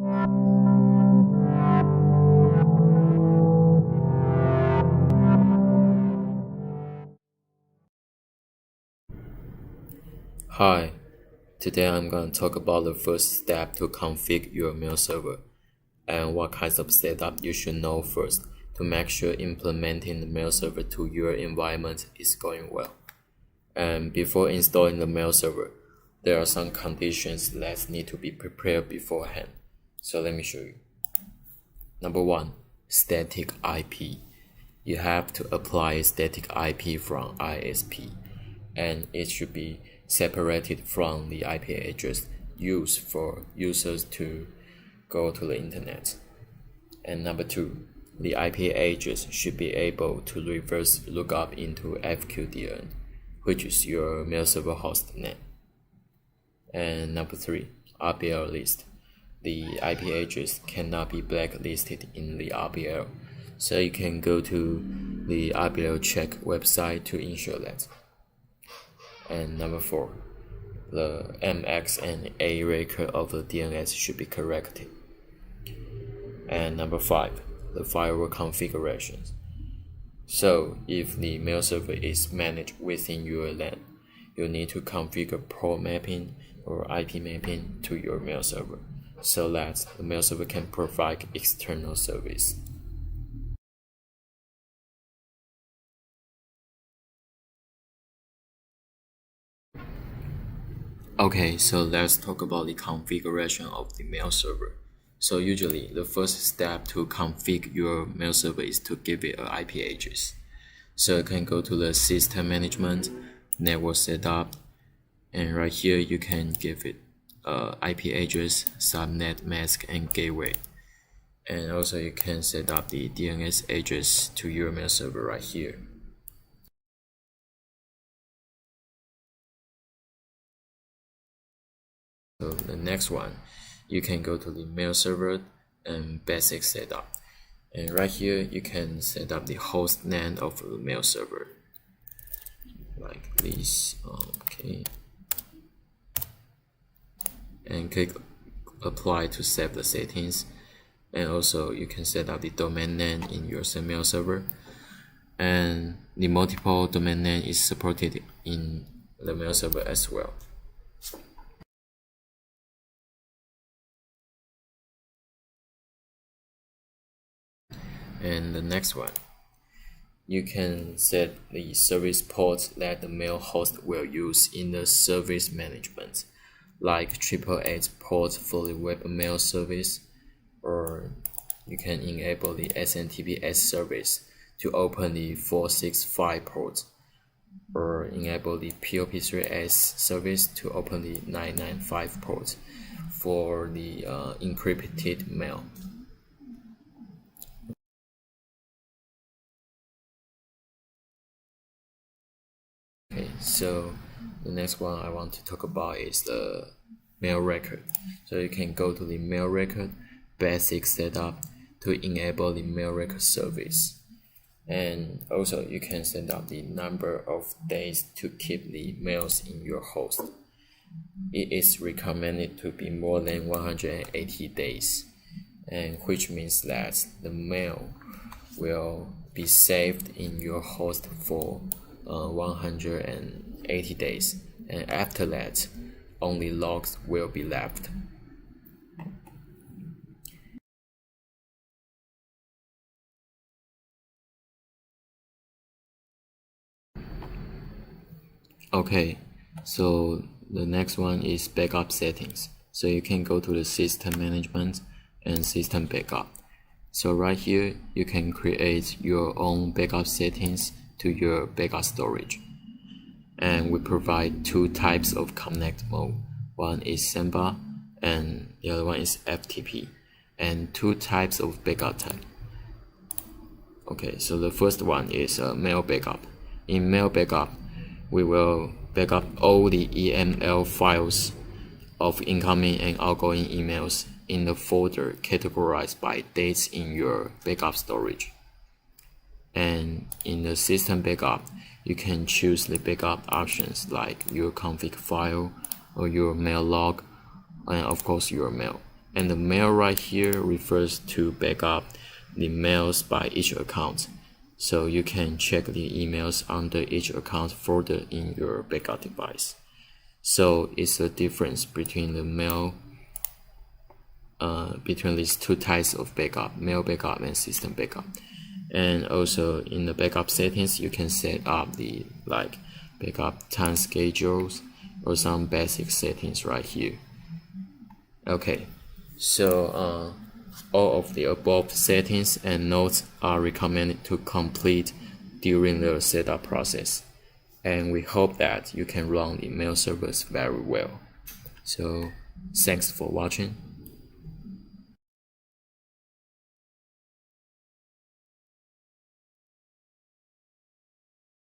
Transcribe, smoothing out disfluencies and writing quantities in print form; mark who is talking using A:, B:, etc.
A: Hi, today I'm going to talk about the first step to configure your mail server and what kinds of setup you should know first to make sure implementing the mail server to your environment is going well. And before installing the mail server, there are some conditions that need to be prepared beforehand. So let me show you. Number 1, static IP. You have to apply static IP from ISP, and it should be separated from the IP address used for users to go to the internet. And number 2, the IP address should be able to reverse lookup into FQDN, which is your mail server host name. And number 3, RBL list. The IP address cannot be blacklisted in the RBL, so you can go to the RBL check website to ensure that. And number 4, the MX and A record of the DNS should be corrected. And number 5, the firewall configurations. So if the mail server is managed within your LAN, you need to configure port mapping or IP mapping to your mail server so that the mail server can provide external service. Okay, so let's talk about the configuration of the mail server. So usually, the first step to configure your mail server is to give it an IP address. So you can go to the system management, network setup, and right here you can give it IP address, subnet mask, and gateway. And also you can set up the DNS address to your mail server right here. So the next one, you can go to the mail server and basic setup. And right here, you can set up the host name of the mail server, like this. Okay. And click apply to save the settings. And also, you can set up the domain name in your mail server. And the multiple domain name is supported in the mail server as well. And the next one, you can set the service ports that the mail host will use in the service management, like 888 port for the web mail service, or you can enable the SMTP service to open the 465 port, or enable the POP3S service to open the 995 port for the encrypted mail. Okay, so the next one I want to talk about is the mail record. So you can go to the mail record basic setup to enable the mail record service. And also you can set up the number of days to keep the mails in your host. It is recommended to be more than 180 days, and which means that the mail will be saved in your host for 180 days, and after that only logs will be left. Okay, so the next one is backup settings. So you can go to the system management and system backup. So right here you can create your own backup settings to your backup storage. And we provide 2 types of connect mode. One is Samba and the other one is FTP, and 2 types of backup type. Okay, so the first one is mail backup. In mail backup, we will back up all the EML files of incoming and outgoing emails in the folder categorized by dates in your backup storage. And in the system backup, you can choose the backup options like your config file or your mail log, and of course your mail. And the mail right here refers to backup the mails by each account. So you can check the emails under each account folder in your backup device. So it's the difference between the mail between these two types of backup, mail backup and system backup. And also in the backup settings, you can set up the backup time schedules or some basic settings right here. Okay, so all of the above settings and notes are recommended to complete during the setup process, and we hope that you can run the mail servers very well. So thanks for watching.